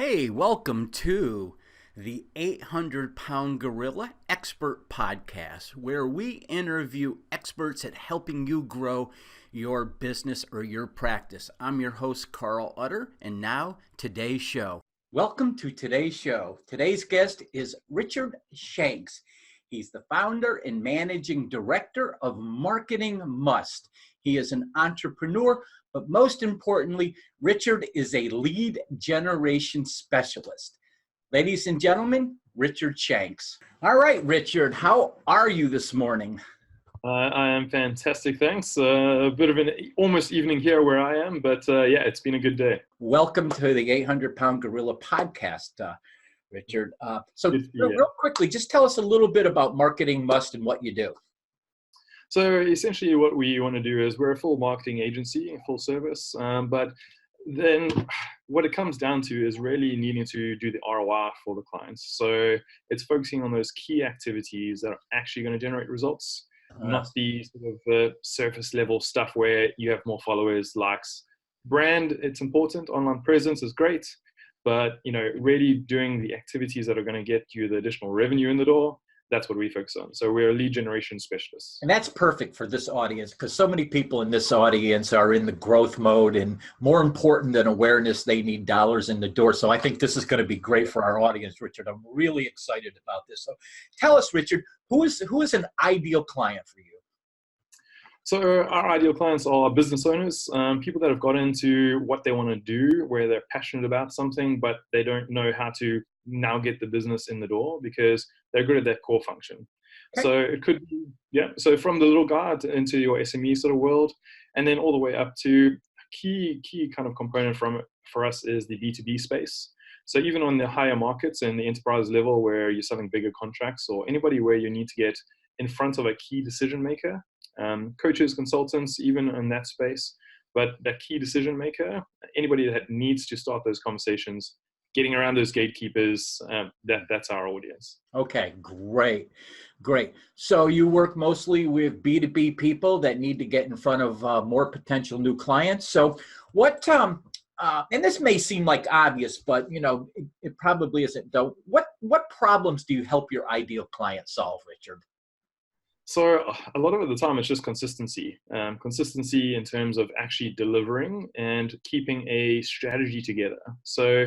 Hey, welcome to the 800-Pound Gorilla Expert Podcast, where we interview experts at helping you grow your business or your practice. I'm your host, Carl Utter, and now today's show. Welcome to today's show. Today's guest is Richard Shanns. He's the founder and managing director of Marketing Must. He is an entrepreneur, but most importantly, Richard is a lead generation specialist. Ladies and gentlemen, Richard Shanns. All right, Richard, how are you this morning? I am fantastic, thanks. A bit of an almost evening here where I am, but yeah, it's been a good day. Welcome to the 800-Pound Gorilla Podcast, Richard. Real quickly, just tell us a little bit about Marketing Must and what you do. So essentially what we want to do is we're a full marketing agency, full service, but then what it comes down to is really needing to do the ROI for the clients. So it's focusing on those key activities that are actually going to generate results, not the sort of surface level stuff where you have more followers, likes. Brand, it's important. Online presence is great, but really doing the activities that are going to get you the additional revenue in the door. That's what we focus on. So we're a lead generation specialist. And that's perfect for this audience because so many people in this audience are in the growth mode, and more important than awareness, they need dollars in the door. So I think this is going to be great for our audience, Richard. I'm really excited about this. So tell us, Richard, who is an ideal client for you? So our ideal clients are business owners, people that have got into what they want to do, where they're passionate about something, but they don't know how to now get the business in the door because they're good at that core function. Okay. So it could be, so from the little guy into your SME sort of world, and then all the way up to key kind of component for us is the B2B space. So even on the higher markets and the enterprise level where you're selling bigger contracts, or anybody where you need to get in front of a key decision maker, coaches, consultants, even in that space, but that key decision maker, anybody that needs to start those conversations, getting around those gatekeepers, that's our audience. Okay, great. So you work mostly with B2B people that need to get in front of more potential new clients. So what, and this may seem like obvious, but it probably isn't. Though, what problems do you help your ideal client solve, Richard? So a lot of the time it's just consistency in terms of actually delivering and keeping a strategy together. So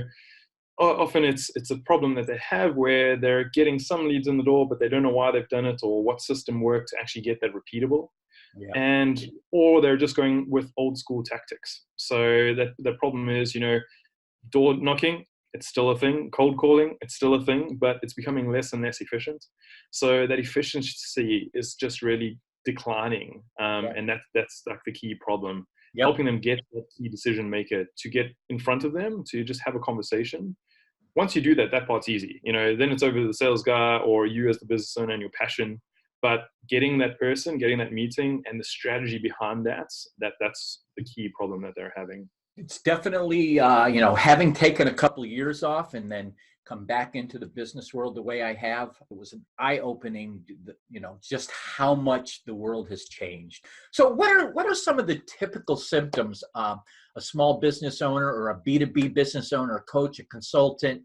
often it's a problem that they have where they're getting some leads in the door, but they don't know why they've done it or what system worked to actually get that repeatable. Yeah. Or they're just going with old school tactics. So that the problem is, door knocking, it's still a thing. Cold calling, it's still a thing, but it's becoming less and less efficient. So that efficiency is just really declining. And that's like the key problem. Yep. Helping them get that key decision maker to get in front of them, to just have a conversation. Once you do that, that part's easy. Then it's over to the sales guy or you as the business owner and your passion. But getting that person, getting that meeting and the strategy behind that's the key problem that they're having. It's definitely, having taken a couple of years off and then come back into the business world the way I have, it was an eye-opening, just how much the world has changed. So what are some of the typical symptoms of a small business owner or a B2B business owner, a coach, a consultant,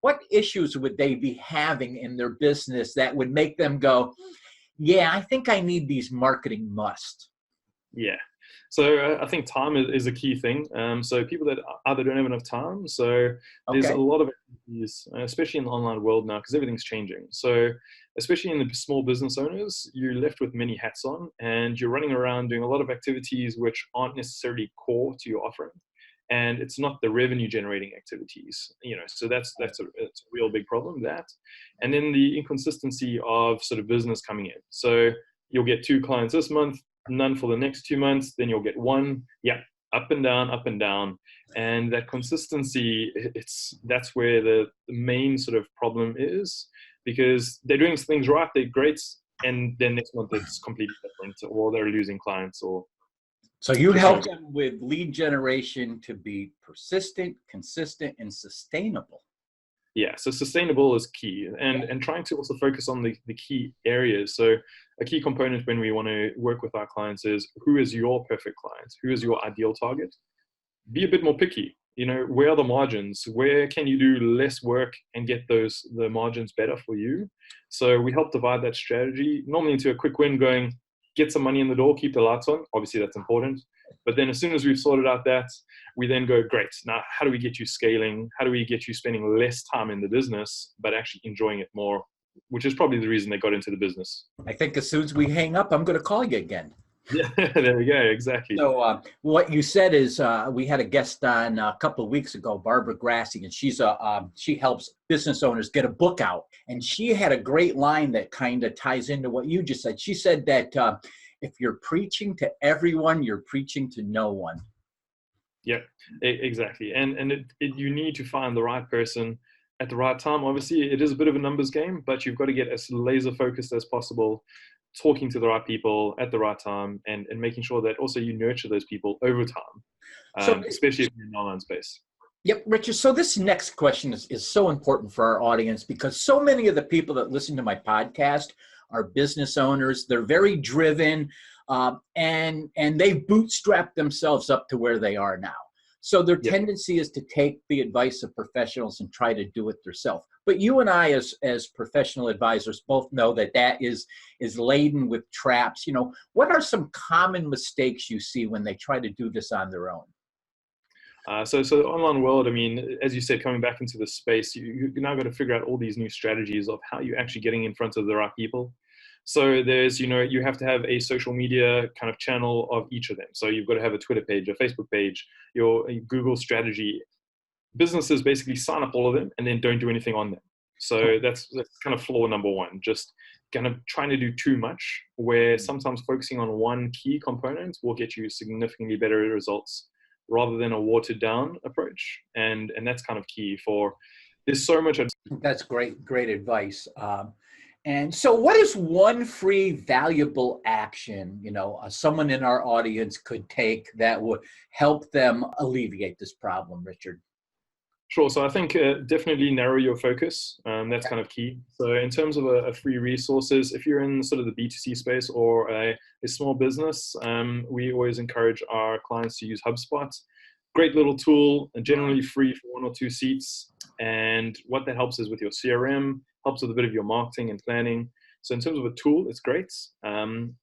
what issues would they be having in their business that would make them go, yeah, I think I need these marketing must? Yeah. So I think time is a key thing. So people that either don't have enough time. So there's a lot of activities, especially in the online world now, because everything's changing. So especially in the small business owners, you're left with many hats on and you're running around doing a lot of activities which aren't necessarily core to your offering. And it's not the revenue generating activities, so it's a real big problem, that. And then the inconsistency of sort of business coming in. So you'll get 2 clients this month, none for the next 2 months, then you'll get 1. Yeah, up and down. And that consistency, that's where the main sort of problem is, because they're doing things right, they're great, and then next month it's completely different, or they're losing clients. So you help them with lead generation to be persistent, consistent, and sustainable. Yeah, so sustainable is key, and trying to also focus on the key areas. So a key component when we want to work with our clients is, who is your perfect client? Who is your ideal target? Be a bit more picky. where are the margins? Where can you do less work and get the margins better for you? So we help divide that strategy normally into a quick win going, get some money in the door, keep the lights on. Obviously, that's important. But then as soon as we've sorted out that, we then go, great. Now, how do we get you scaling? How do we get you spending less time in the business, but actually enjoying it more, which is probably the reason they got into the business. I think as soon as we hang up, I'm going to call you again. Yeah, there we go. Exactly. So what you said is we had a guest on a couple of weeks ago, Barbara Grassi, and she helps business owners get a book out. And she had a great line that kind of ties into what you just said. She said that if you're preaching to everyone, you're preaching to no one. Yeah, exactly. And you need to find the right person at the right time. Obviously, it is a bit of a numbers game, but you've got to get as laser focused as possible, talking to the right people at the right time, and making sure that also you nurture those people over time, especially in an online space. Yep, Richard. So this next question is so important for our audience because so many of the people that listen to my podcast are business owners. They're very driven, and they've bootstrapped themselves up to where they are now. So their tendency is to take the advice of professionals and try to do it themselves. But you and I, as professional advisors, both know that is laden with traps. What are some common mistakes you see when they try to do this on their own? So the online world, I mean, as you said, coming back into the space, you now got to figure out all these new strategies of how you're actually getting in front of the right people. So there's, you have to have a social media kind of channel of each of them. So you've got to have a Twitter page, a Facebook page, your Google strategy. Businesses basically sign up all of them and then don't do anything on them. So that's kind of flaw number one, just kind of trying to do too much, where sometimes focusing on one key component will get you significantly better results rather than a watered down approach. And that's kind of key there's so much. That's great advice. And so what is one free valuable action, someone in our audience could take that would help them alleviate this problem, Richard? Sure. So I think definitely narrow your focus. That's kind of key. So in terms of a free resources, if you're in sort of the B2C space or a small business, we always encourage our clients to use HubSpot. Great little tool, and generally free for 1 or 2 seats. And what that helps is with your CRM, helps with a bit of your marketing and planning. So in terms of a tool, it's great.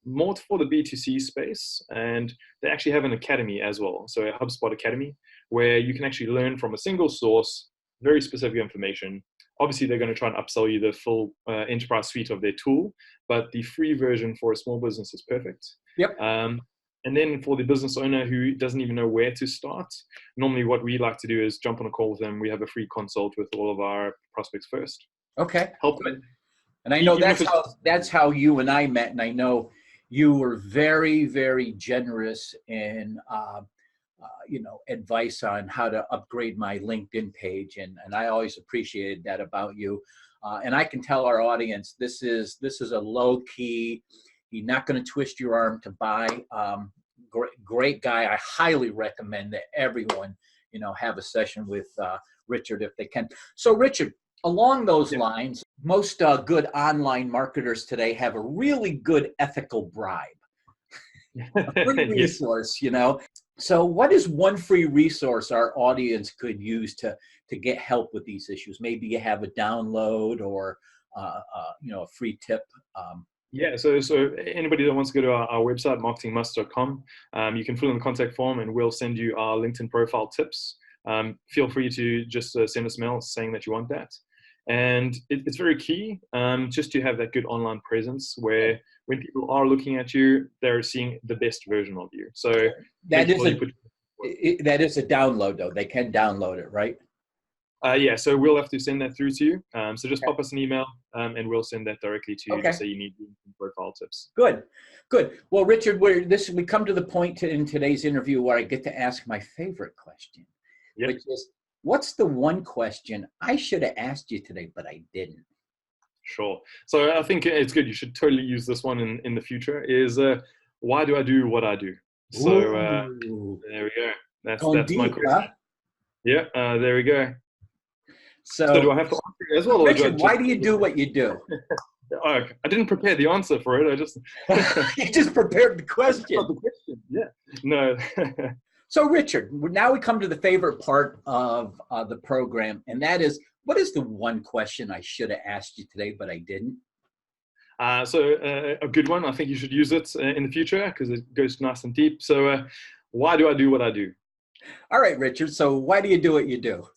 More for the B2C space, and they actually have an academy as well. So a HubSpot Academy, where you can actually learn from a single source, very specific information. Obviously, they're going to try and upsell you the full enterprise suite of their tool, but the free version for a small business is perfect. Yep. And then for the business owner who doesn't even know where to start, normally what we like to do is jump on a call with them. We have a free consult with all of our prospects first. Okay. Help them. And I know that's how you and I met. And I know you were very, very generous in, advice on how to upgrade my LinkedIn page. And I always appreciated that about you. And I can tell our audience, this is a low key, you're not going to twist your arm to buy. Great guy. I highly recommend that everyone, have a session with Richard if they can. So Richard, along those lines, most good online marketers today have a really good ethical bribe. A free resource, So what is one free resource our audience could use to get help with these issues? Maybe you have a download or, a free tip. Yeah, so anybody that wants to go to our website, marketingmust.com, you can fill in the contact form and we'll send you our LinkedIn profile tips. Feel free to just send us a mail saying that you want that. And it's very key just to have that good online presence where when people are looking at you, they're seeing the best version of you. So that is a download, though. They can download it, right? Yeah, so we'll have to send that through to you. So just pop us an email and we'll send that directly to you to say you need profile tips. Good. Well, Richard, we come to the point in today's interview where I get to ask my favorite question, which is, what's the one question I should have asked you today, but I didn't? Sure. So I think it's good. You should totally use this one in the future is, why do I do what I do? So there we go. That's my question. Huh? Yeah, there we go. So do I have to answer it as well? Richard, why do you do what you do? I didn't prepare the answer for it. I just you just prepared the question. Yeah. No. So, Richard, now we come to the favorite part of the program, and that is, what is the one question I should have asked you today, but I didn't? A good one. I think you should use it in the future because it goes nice and deep. So why do I do what I do? All right, Richard. So why do you do what you do?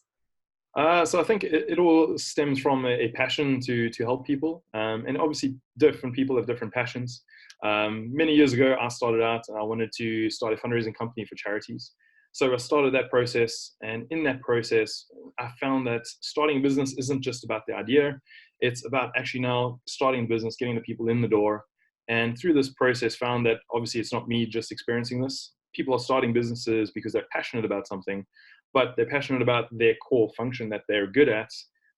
So I think it all stems from a passion to help people. And obviously different people have different passions. Many years ago, I started out and I wanted to start a fundraising company for charities. So I started that process, and in that process, I found that starting a business isn't just about the idea. It's about actually now starting a business, getting the people in the door. And through this process, found that obviously it's not me just experiencing this. People are starting businesses because they're passionate about something, but they're passionate about their core function that they're good at.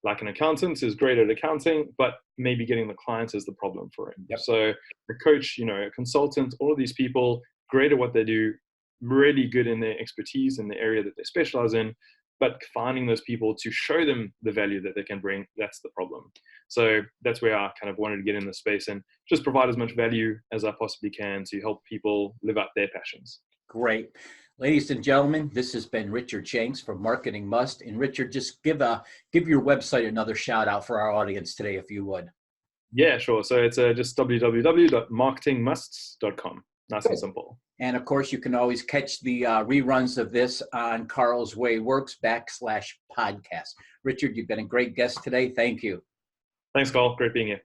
Like an accountant is great at accounting, but maybe getting the clients is the problem for him. Yep. So a coach, a consultant, all of these people, great at what they do, really good in their expertise in the area that they specialize in, but finding those people to show them the value that they can bring, that's the problem. So that's where I kind of wanted to get in the space and just provide as much value as I possibly can to help people live out their passions. Great. Ladies and gentlemen, this has been Richard Shanns from Marketing Must. And Richard, just give your website another shout out for our audience today, if you would. Yeah, sure. So it's just www.marketingmusts.com. Nice and simple. And of course, you can always catch the reruns of this on Carl's Way Works /podcast. Richard, you've been a great guest today. Thank you. Thanks, Carl. Great being here.